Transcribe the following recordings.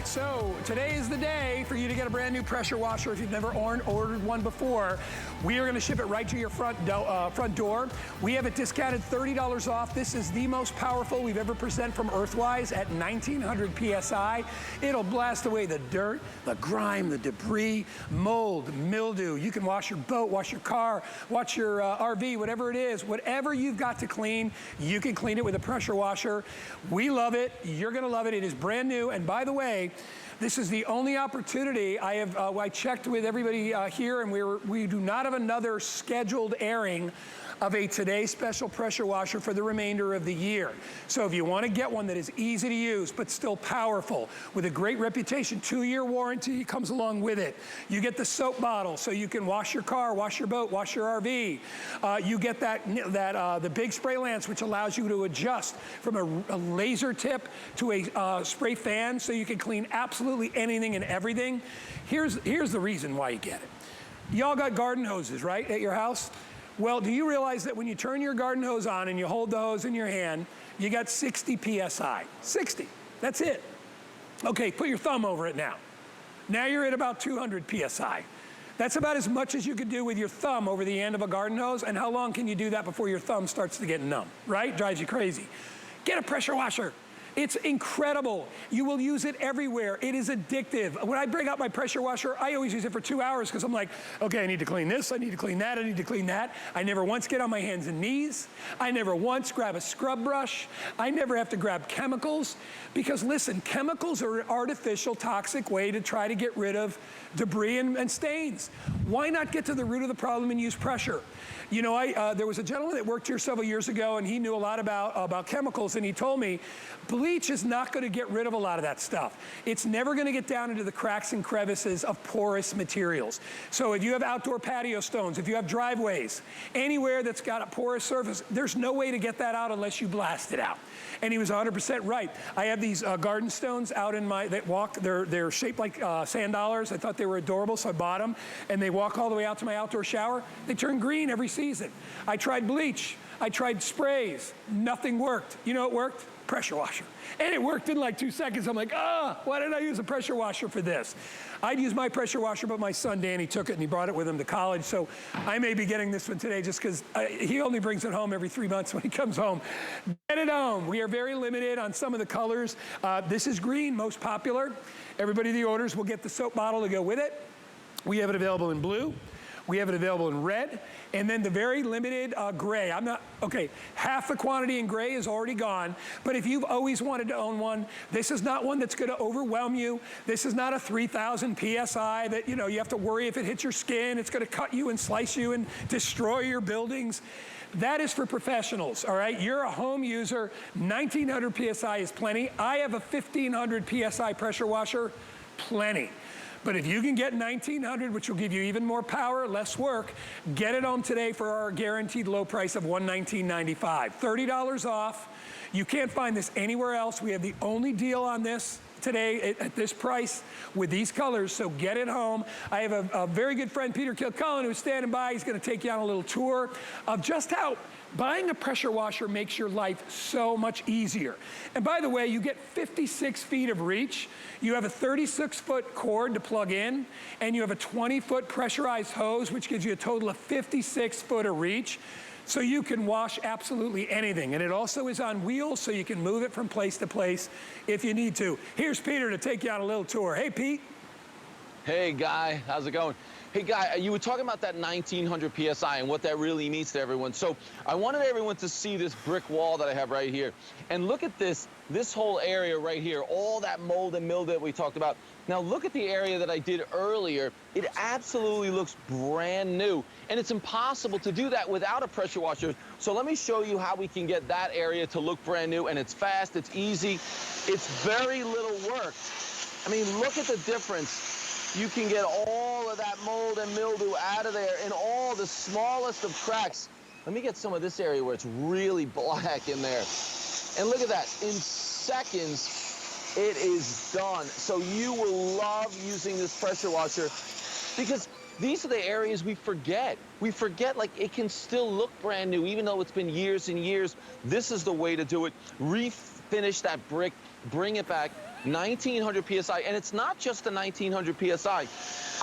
right, so today is the day for you to get a brand new pressure washer if you've never ordered one before. We are going to ship it right to your front door. We have it discounted $30 off. This is the most powerful we've ever presented from Earthwise at 1900 PSI. It'll blast away the dirt, the grime, the debris, mold, mildew. You can wash your boat, wash your car, wash your RV, whatever it is. Whatever you've got to clean, you can clean it with a pressure washer. We love it. You're going to love it. It is brand new. And by the way, this is the only opportunity I checked with everybody here, and we do not have another scheduled airing of a Today Special pressure washer for the remainder of the year. So if you want to get one that is easy to use but still powerful with a great reputation, 2-year warranty comes along with it. You get the soap bottle so you can wash your car, wash your boat, wash your RV. You get the big spray lance, which allows you to adjust from a laser tip to a spray fan so you can clean absolutely anything and everything. Here's the reason why you get it. Y'all got garden hoses, right, at your house? Well, do you realize that when you turn your garden hose on and you hold the hose in your hand, you got 60 PSI, 60, that's it. Okay, put your thumb over it now. Now you're at about 200 PSI. That's about as much as you could do with your thumb over the end of a garden hose, and how long can you do that before your thumb starts to get numb, right? Drives you crazy. Get a pressure washer. It's incredible. You will use it everywhere. It is addictive. When I bring out my pressure washer, I always use it for 2 hours because I'm like, okay, I need to clean this, I need to clean that, I need to clean that. I never once get on my hands and knees. I never once grab a scrub brush. I never have to grab chemicals because listen, chemicals are an artificial, toxic way to try to get rid of debris and stains. Why not get to the root of the problem and use pressure? You know, there was a gentleman that worked here several years ago, and he knew a lot about chemicals, and he told me, bleach is not going to get rid of a lot of that stuff. It's never going to get down into the cracks and crevices of porous materials. So if you have outdoor patio stones, if you have driveways, anywhere that's got a porous surface, there's no way to get that out unless you blast it out. And he was 100% right. I have these garden stones out in that walk. They're shaped like sand dollars. I thought they were adorable, so I bought them. And they walk all the way out to my outdoor shower. They turn green every season. I tried bleach. I tried sprays. Nothing worked. You know what worked? Pressure washer. And it worked in like 2 seconds. I'm like, why didn't I use a pressure washer for this? I'd use my pressure washer, but my son Danny took it and he brought it with him to college. So I may be getting this one today just because he only brings it home every 3 months when he comes home. Get it home. We are very limited on some of the colors. This is green, most popular. Everybody that orders will get the soap bottle to go with it. We have it available in blue. We have it available in red, and then the very limited gray. Half the quantity in gray is already gone, but if you've always wanted to own one, this is not one that's gonna overwhelm you. This is not a 3,000 PSI that you have to worry if it hits your skin, it's gonna cut you and slice you and destroy your buildings. That is for professionals, all right? You're a home user, 1900 PSI is plenty. I have a 1500 PSI pressure washer, plenty. But if you can get 1900, which will give you even more power, less work, get it home today for our guaranteed low price of $119.95. $30 off. You can't find this anywhere else. We have the only deal on this today at this price with these colors, so get it home. I have a very good friend, Peter Kilcullen, who's standing by. He's gonna take you on a little tour of just how buying a pressure washer makes your life so much easier. And by the way, you get 56 feet of reach. You have a 36-foot cord to plug in, and you have a 20-foot pressurized hose, which gives you a total of 56 foot of reach. So you can wash absolutely anything. And it also is on wheels, so you can move it from place to place if you need to. Here's Peter to take you on a little tour. Hey, Pete. Hey, Guy. How's it going? Hey, Guy, you were talking about that 1900 PSI and what that really means to everyone. So I wanted everyone to see this brick wall that I have right here. And look at this whole area right here, all that mold and mildew that we talked about. Now look at the area that I did earlier. It absolutely looks brand new. And it's impossible to do that without a pressure washer. So let me show you how we can get that area to look brand new. And it's fast, it's easy, it's very little work. I mean, look at the difference. You can get all of that mold and mildew out of there in all the smallest of cracks. Let me get some of this area where it's really black in there. And look at that, in seconds, it is done. So you will love using this pressure washer because these are the areas we forget. We forget, like, it can still look brand new, even though it's been years and years. This is the way to do it. Refinish that brick. bring it back, 1900 PSI, and it's not just the 1900 PSI.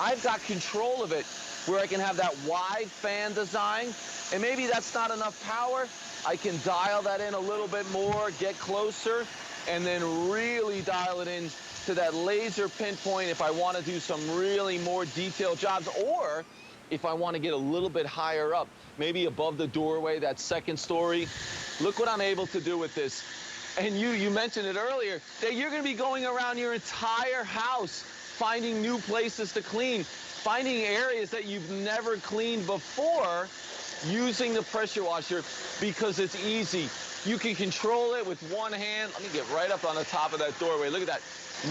I've got control of it where I can have that wide fan design, and maybe that's not enough power. I can dial that in a little bit more, get closer, and then really dial it in to that laser pinpoint if I want to do some really more detailed jobs, or if I want to get a little bit higher up, maybe above the doorway, that second story. Look what I'm able to do with this. And you mentioned it earlier, that you're going to be going around your entire house, finding new places to clean, finding areas that you've never cleaned before, using the pressure washer because it's easy. You can control it with one hand. Let me get right up on the top of that doorway. Look at that.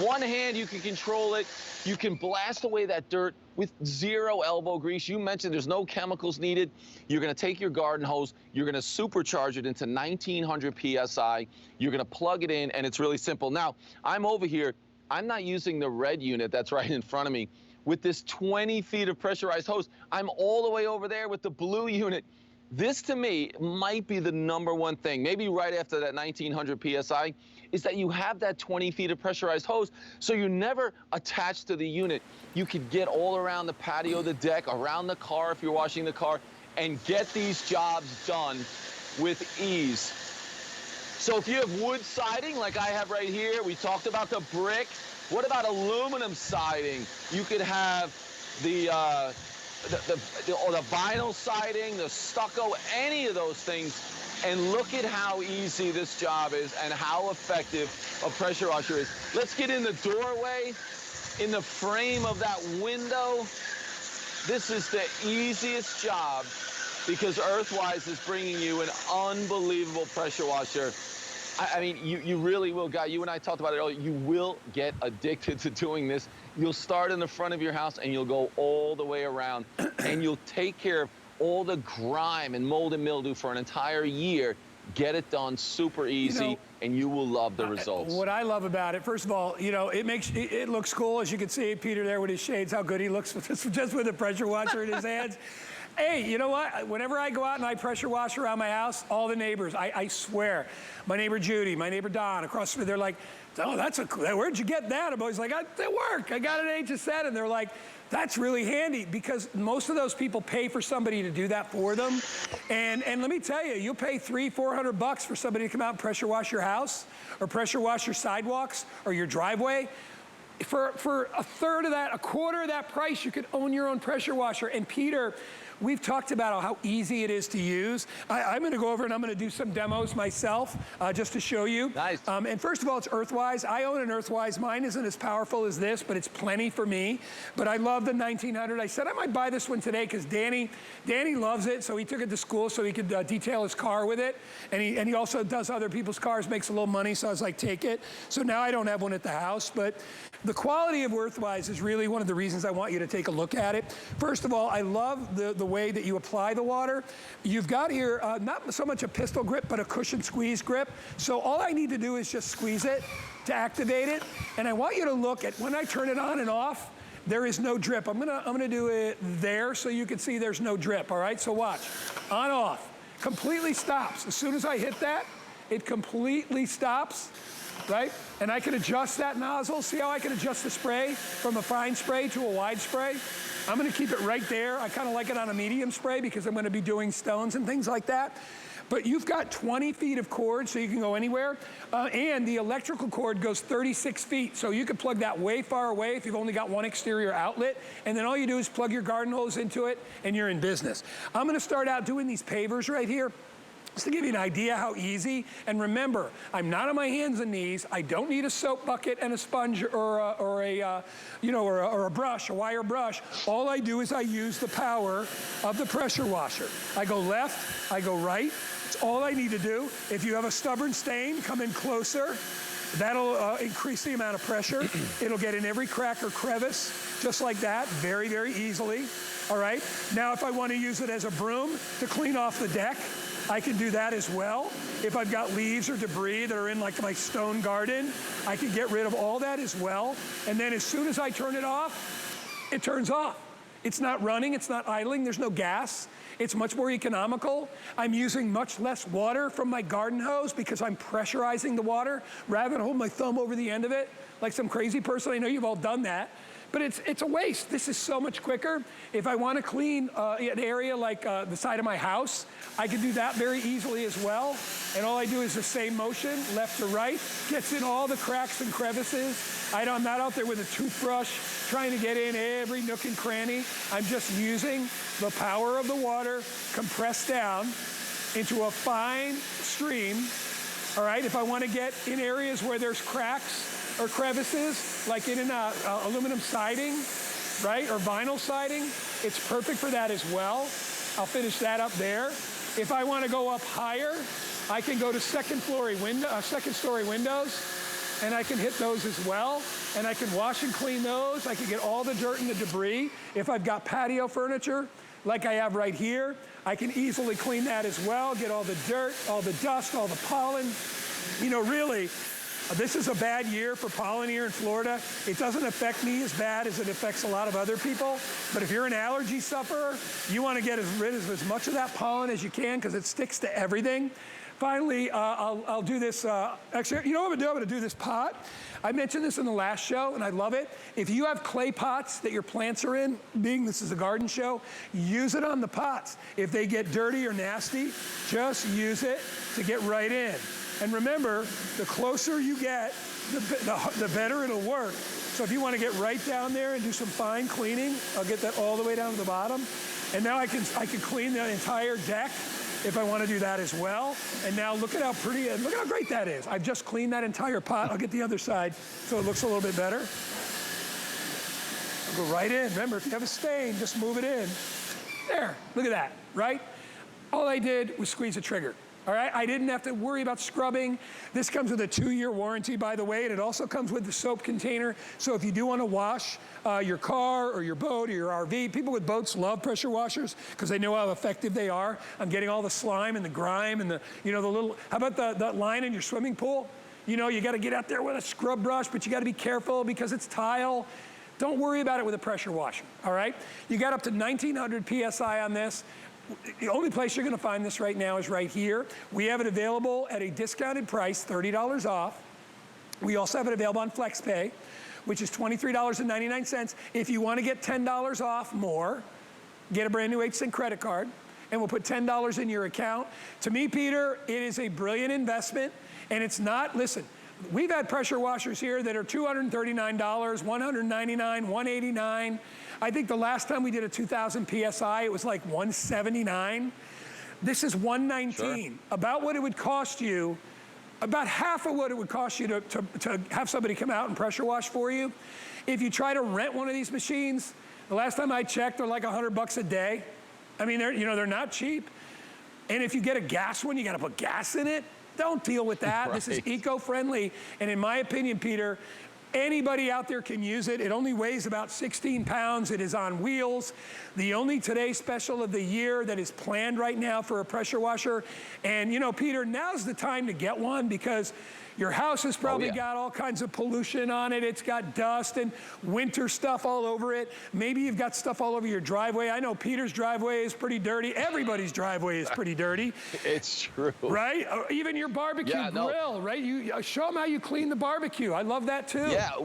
One hand, you can control it. You can blast away that dirt with zero elbow grease. You mentioned there's no chemicals needed. You're going to take your garden hose. You're going to supercharge it into 1900 PSI. You're going to plug it in, and it's really simple. Now, I'm over here. I'm not using the red unit that's right in front of me. With this 20 feet of pressurized hose, I'm all the way over there with the blue unit. This, to me, might be the #1 thing, maybe right after that 1900 PSI, is that you have that 20 feet of pressurized hose, so you're never attached to the unit. You could get all around the patio, the deck, around the car if you're washing the car, and get these jobs done with ease. So if you have wood siding like I have right here, we talked about the brick. What about aluminum siding? You could have the vinyl siding, the stucco, any of those things. And look at how easy this job is and how effective a pressure washer is. Let's get in the doorway, in the frame of that window. This is the easiest job because Earthwise is bringing you an unbelievable pressure washer. I mean, you really will, Guy. You and I talked about it earlier. You will get addicted to doing this. You'll start in the front of your house, and you'll go all the way around, and you'll take care of all the grime and mold and mildew for an entire year. Get it done super easy, and you will love the results. What I love about it, first of all, it looks cool. As you can see, Peter there with his shades, how good he looks just with a pressure washer in his hands. Hey, you know what? Whenever I go out and I pressure wash around my house, all the neighbors, I swear, my neighbor Judy, my neighbor Don, across the street, they're like, oh, where'd you get that? I'm always like, at work. I got it at HSN. And they're like, that's really handy because most of those people pay for somebody to do that for them. And let me tell you, you'll pay $300-400 for somebody to come out and pressure wash your house or pressure wash your sidewalks or your driveway. For a third of that, a quarter of that price, you could own your own pressure washer. And Peter, we've talked about how easy it is to use. I'm going to go over and I'm going to do some demos myself just to show you. Nice. And first of all, it's Earthwise. I own an Earthwise. Mine isn't as powerful as this, but it's plenty for me. But I love the 1900. I said I might buy this one today because Danny loves it, so he took it to school so he could detail his car with it. And he also does other people's cars, makes a little money, so I was like, take it. So now I don't have one at the house, but the quality of Earthwise is really one of the reasons I want you to take a look at it. First of all, I love the way that you apply the water. You've got here not so much a pistol grip, but a cushion squeeze grip. So all I need to do is just squeeze it to activate it. And I want you to look at when I turn it on and off, there is no drip. I'm gonna do it there so you can see there's no drip, all right? So watch, on, off, completely stops. As soon as I hit that, it completely stops. Right? And I can adjust that nozzle. See how I can adjust the spray from a fine spray to a wide spray? I'm going to keep it right there. I kind of like it on a medium spray because I'm going to be doing stones and things like that. But you've got 20 feet of cord, so you can go anywhere. And the electrical cord goes 36 feet, so you can plug that way far away if you've only got one exterior outlet. And then all you do is plug your garden hose into it, and you're in business. I'm going to start out doing these pavers right here. Just to give you an idea how easy, and remember, I'm not on my hands and knees. I don't need a soap bucket and a sponge or a brush, a wire brush. All I do is I use the power of the pressure washer. I go left, I go right. It's all I need to do. If you have a stubborn stain, come in closer. That'll increase the amount of pressure. It'll get in every crack or crevice, just like that, very, very easily. All right, now if I want to use it as a broom to clean off the deck, I can do that as well. If I've got leaves or debris that are in like my stone garden, I can get rid of all that as well. And then as soon as I turn it off, it turns off. It's not running, it's not idling, there's no gas. It's much more economical. I'm using much less water from my garden hose because I'm pressurizing the water rather than holding my thumb over the end of it like some crazy person. I know you've all done that. But it's a waste. This is so much quicker. If I want to clean an area like the side of my house, I can do that very easily as well. And all I do is the same motion, left to right, gets in all the cracks and crevices. I'm not out there with a toothbrush trying to get in every nook and cranny. I'm just using the power of the water compressed down into a fine stream. All right, if I want to get in areas where there's cracks or crevices, like in an aluminum siding, right, or vinyl siding, it's perfect for that as well. I'll finish that up there. If I want to go up higher, I can go to second story windows, and I can hit those as well, and I can wash and clean those. I can get all the dirt and the debris. If I've got patio furniture, like I have right here, I can easily clean that as well, get all the dirt, all the dust, all the pollen. You know, really, this is a bad year for pollen here in Florida. It doesn't affect me as bad as it affects a lot of other people. But if you're an allergy sufferer, you want to get rid of as much of that pollen as you can because it sticks to everything. Finally, I'll do this. Actually, you know what I'm going to do? I'm going to do this pot. I mentioned this in the last show, and I love it. If you have clay pots that your plants are in, being this is a garden show, use it on the pots. If they get dirty or nasty, just use it to get right in. And remember, the closer you get, the better it'll work. So if you want to get right down there and do some fine cleaning, I'll get that all the way down to the bottom. And now I can clean the entire deck if I want to do that as well. And now look at how pretty, and look at how great that is. I've just cleaned that entire pot. I'll get the other side so it looks a little bit better. I'll go right in. Remember, if you have a stain, just move it in. There, look at that, right? All I did was squeeze a trigger. All right, I didn't have to worry about scrubbing. This comes with a 2-year warranty, by the way, and it also comes with the soap container. So if you do want to wash your car or your boat or your RV, people with boats love pressure washers because they know how effective they are on getting all the slime and the grime and the little, how about that line in your swimming pool? You know, you got to get out there with a scrub brush, but you got to be careful because it's tile. Don't worry about it with a pressure washer, all right? You got up to 1900 PSI on this. The only place you're going to find this right now is right here. We have it available at a discounted price, $30 off. We also have it available on FlexPay, which is $23.99. If you want to get $10 off more, get a brand new 8-cent credit card, and we'll put $10 in your account. To me, Peter, it is a brilliant investment, and it's not, listen, we've had pressure washers here that are $239, $199, $189. I think the last time we did a 2000 PSI, it was like $179. This is $119. Sure. About what it would cost you, about half of what it would cost you to have somebody come out and pressure wash for you. If you try to rent one of these machines, the last time I checked, they're like $100 a day. I mean, they're not cheap. And if you get a gas one, you got to put gas in it. Don't deal with that. Right. This is eco-friendly. And in my opinion, Peter, anybody out there can use it. It only weighs about 16 pounds. It is on wheels. The only Today Special of the year that is planned right now for a pressure washer. And you know, Peter, now's the time to get one because your house has probably got all kinds of pollution on it. It's got dust and winter stuff all over it. Maybe you've got stuff all over your driveway. I know Peter's driveway is pretty dirty. Everybody's driveway is pretty dirty. It's true. Right? Even your barbecue grill, right? You show them how you clean the barbecue. I love that too. Yeah,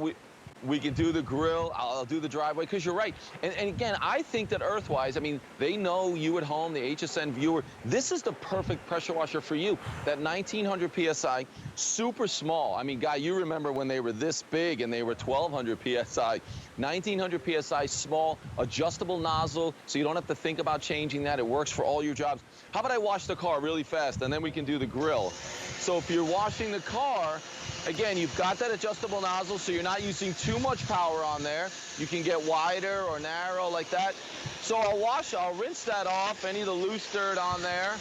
we can do the grill, I'll do the driveway, because you're right. And again, I think that Earthwise, I mean, they know you at home, the HSN viewer, this is the perfect pressure washer for you. That 1900 PSI, super small. I mean, Guy, you remember when they were this big and they were 1200 PSI. 1900 PSI, small, adjustable nozzle, so you don't have to think about changing that. It works for all your jobs. How about I wash the car really fast, and then we can do the grill. So if you're washing the car, again, you've got that adjustable nozzle, so you're not using too much power on there. You can get wider or narrow like that. So I'll rinse that off, any of the loose dirt on there.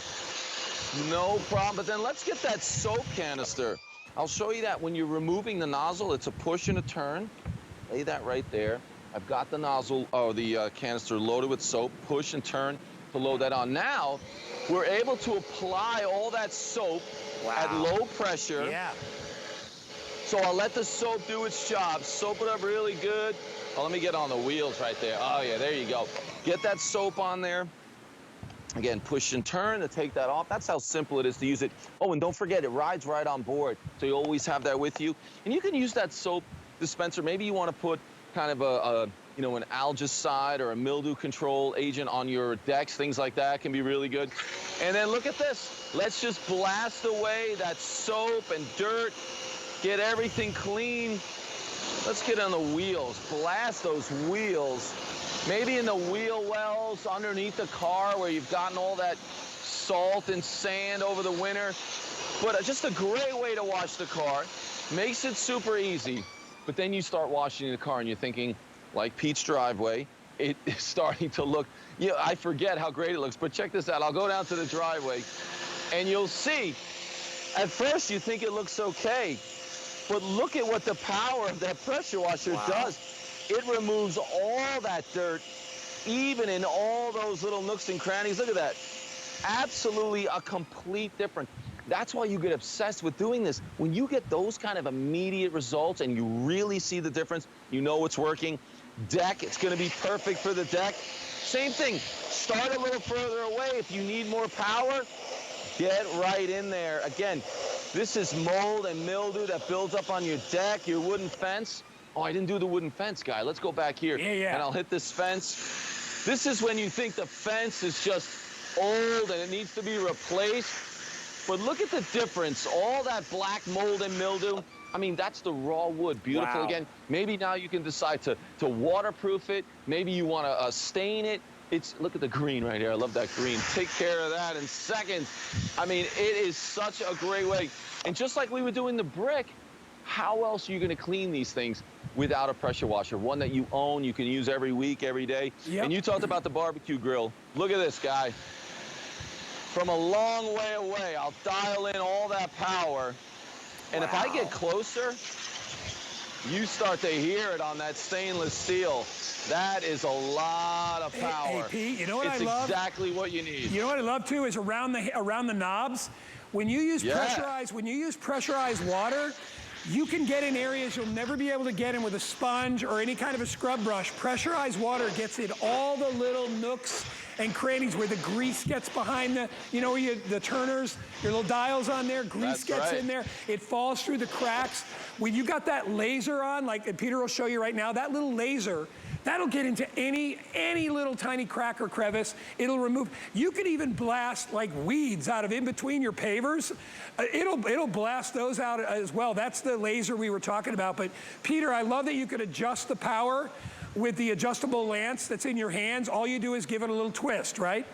No problem. But then let's get that soap canister. I'll show you that when you're removing the nozzle, it's a push and a turn. Lay that right there. I've got the nozzle, the canister loaded with soap, push and turn to load that on. Now, we're able to apply all that soap at low pressure. Yeah. So I'll let the soap do its job. Soap it up really good. Oh, let me get on the wheels right there. Oh, yeah, there you go. Get that soap on there. Again, push and turn to take that off. That's how simple it is to use it. Oh, and don't forget, it rides right on board. So you always have that with you. And you can use that soap dispenser. Maybe you want to put kind of an algicide or a mildew control agent on your decks. Things like that can be really good. And then look at this. Let's just blast away that soap and dirt. Get everything clean. Let's get on the wheels. Blast those wheels. Maybe in the wheel wells underneath the car where you've gotten all that salt and sand over the winter. But just a great way to wash the car. Makes it super easy. But then you start washing the car and you're thinking, like Pete's driveway, it is starting to look, I forget how great it looks, but check this out. I'll go down to the driveway and you'll see, at first you think it looks okay, but look at what the power of that pressure washer does. It removes all that dirt, even in all those little nooks and crannies. Look at that. Absolutely a complete difference. That's why you get obsessed with doing this. When you get those kind of immediate results and you really see the difference, you know it's working. Deck, it's going to be perfect for the deck. Same thing. Start a little further away. If you need more power, get right in there. Again, this is mold and mildew that builds up on your deck, your wooden fence. Oh, I didn't do the wooden fence, guy. Let's go back here. Yeah. And I'll hit this fence. This is when you think the fence is just old and it needs to be replaced. But look at the difference. All that black mold and mildew. I mean, that's the raw wood. Beautiful. Wow. Again. Maybe now you can decide to waterproof it. Maybe you want to stain it. Look at the green right here. I love that green. Take care of that in seconds. I mean, it is such a great way. And just like we were doing the brick, how else are you going to clean these things without a pressure washer? One that you own, you can use every week, every day. Yep. And you talked about the barbecue grill. Look at this, guy. From a long way away, I'll dial in all that power. And if I get closer, you start to hear it on that stainless steel. That is a lot of power. Hey, Pete, you know what I love? It's exactly what you need. You know what I love too is around the knobs. When you use pressurized water, you can get in areas you'll never be able to get in with a sponge or any kind of a scrub brush. Pressurized water gets in all the little nooks and crannies where the grease gets behind the, where the turners, your little dials on there, grease gets in there. It falls through the cracks. When you got that laser on, like Peter will show you right now, that little laser, that'll get into any little tiny crack or crevice. It'll remove. You can even blast like weeds out of in between your pavers. It'll blast those out as well. That's the laser we were talking about. But Peter, I love that you could adjust the power with the adjustable lance that's in your hands. All you do is give it a little twist, right?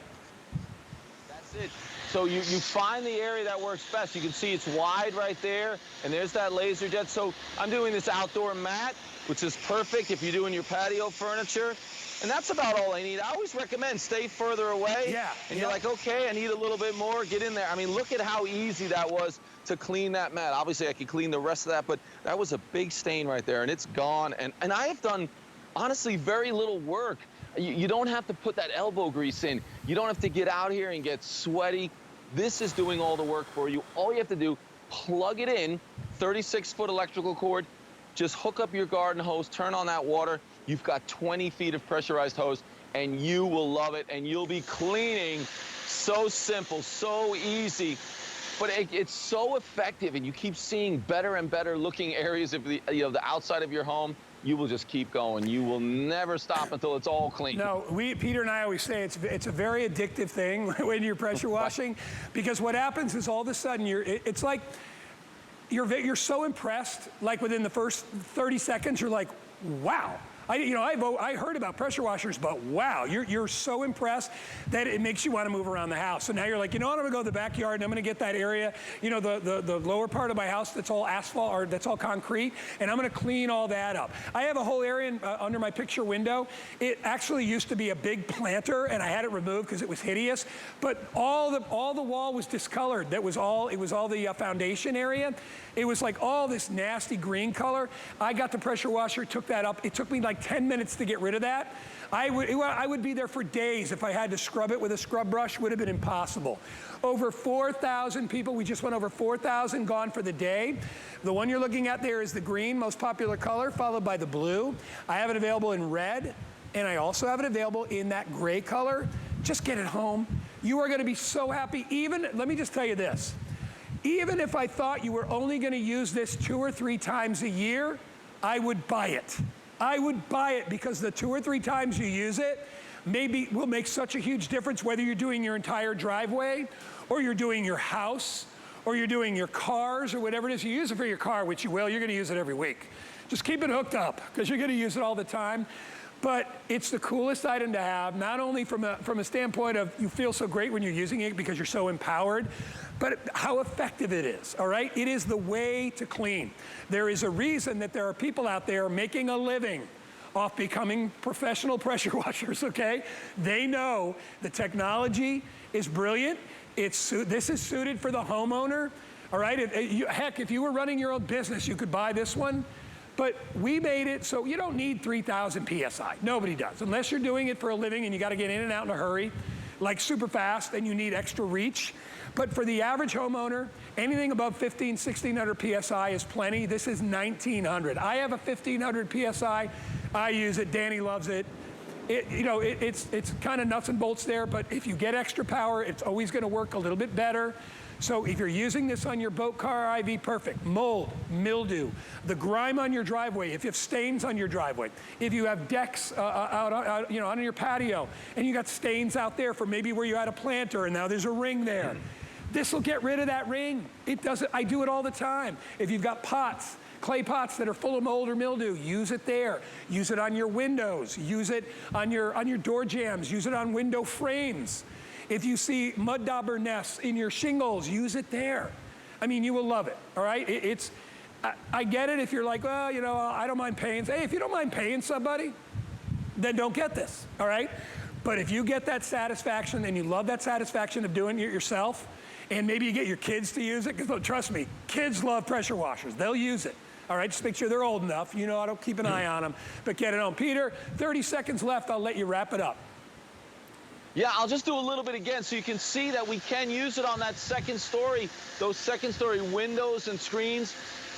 That's it. So you find the area that works best. You can see it's wide right there, and there's that laser jet. So I'm doing this outdoor mat, which is perfect if you're doing your patio furniture. And that's about all I need. I always recommend stay further away. Yeah. And you're like, okay, I need a little bit more. Get in there. I mean, look at how easy that was to clean that mat. Obviously, I could clean the rest of that, but that was a big stain right there, and it's gone. And I have done, honestly, very little work. You don't have to put that elbow grease in. You don't have to get out here and get sweaty. This is doing all the work for you. All you have to do, plug it in, 36-foot electrical cord, just hook up your garden hose, turn on that water. You've got 20 feet of pressurized hose, and you will love it, and you'll be cleaning. So simple, so easy, but it's so effective, and you keep seeing better and better looking areas of the outside of your home. You will just keep going. You will never stop until it's all clean. No, Peter and I always say it's a very addictive thing when you're pressure washing, because what happens is all of a sudden it's like you're so impressed, like within the first 30 seconds, you're like, wow. I heard about pressure washers, but wow, you're so impressed that it makes you want to move around the house. So now you're like, you know what, I'm gonna go to the backyard and I'm gonna get that area, the lower part of my house that's all asphalt or that's all concrete, and I'm gonna clean all that up. I have a whole area under my picture window. It actually used to be a big planter, and I had it removed because it was hideous. But all the wall was discolored. It was all the foundation area. It was like all this nasty green color. I got the pressure washer, took that up. It took me like 10 minutes to get rid of that. I would be there for days if I had to scrub it with a scrub brush. Would have been impossible. Over 4,000 people. We just went over 4,000 gone for the day. The one you're looking at there is the green, most popular color, followed by the blue. I have it available in red, and I also have it available in that gray color. Just get it home. You are going to be so happy. Even, let me just tell you this. Even if I thought you were only going to use this 2 or 3 times a year, I would buy it. I would buy it because the 2 or 3 times you use it maybe will make such a huge difference whether you're doing your entire driveway or you're doing your house or you're doing your cars or whatever it is. You use it for your car, which you will. You're going to use it every week. Just keep it hooked up because you're going to use it all the time. But it's the coolest item to have, not only from a standpoint of you feel so great when you're using it because you're so empowered, but how effective it is, all right? It is the way to clean. There is a reason that there are people out there making a living off becoming professional pressure washers, okay? They know the technology is brilliant. This is suited for the homeowner, all right? Heck, if you were running your own business, you could buy this one. But we made it so you don't need 3,000 PSI. Nobody does, unless you're doing it for a living and you got to get in and out in a hurry, like super fast, and you need extra reach. But for the average homeowner, anything above 1,600 PSI is plenty. This is 1,900. I have a 1,500 PSI. I use it. Danny loves it. It's kind of nuts and bolts there, but if you get extra power, it's always going to work a little bit better. So if you're using this on your boat, car, RV, perfect. Mold, mildew, the grime on your driveway, if you have stains on your driveway, if you have decks out on your patio, and you got stains out there for maybe where you had a planter and now there's a ring there, this will get rid of that ring. It doesn't. I do it all the time. If you've got pots, clay pots that are full of mold or mildew, use it there. Use it on your windows. Use it on your door jambs. Use it on window frames. If you see mud dauber nests in your shingles, use it there. I mean, you will love it, all right? I get it if you're like, well, I don't mind paying. Hey, if you don't mind paying somebody, then don't get this, all right? But if you get that satisfaction and you love that satisfaction of doing it yourself, and maybe you get your kids to use it, because trust me, kids love pressure washers. They'll use it. All right, just make sure they're old enough. I don't keep an eye on them, but get it on. Peter, 30 seconds left. I'll let you wrap it up. Yeah, I'll just do a little bit again so you can see that we can use it on that second story, those second story windows and screens.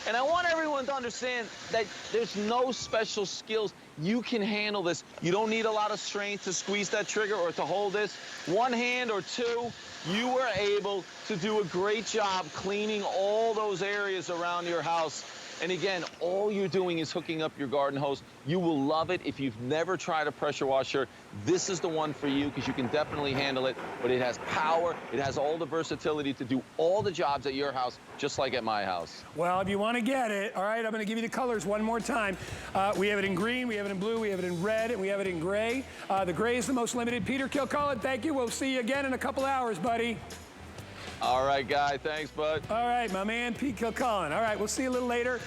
And I want everyone to understand that there's no special skills. You can handle this. You don't need a lot of strength to squeeze that trigger or to hold this. One hand or two, you were able to do a great job cleaning all those areas around your house. And again, all you're doing is hooking up your garden hose. You will love it. If you've never tried a pressure washer, this is the one for you because you can definitely handle it. But it has power. It has all the versatility to do all the jobs at your house, just like at my house. Well, if you want to get it, all right, I'm going to give you the colors one more time. We have it in green, we have it in blue, we have it in red, and we have it in gray. The gray is the most limited. Peter Kilcullen, thank you. We'll see you again in a couple hours, buddy. All right, Guy. Thanks, bud. All right, my man, Pete Kilcullen. All right, we'll see you a little later.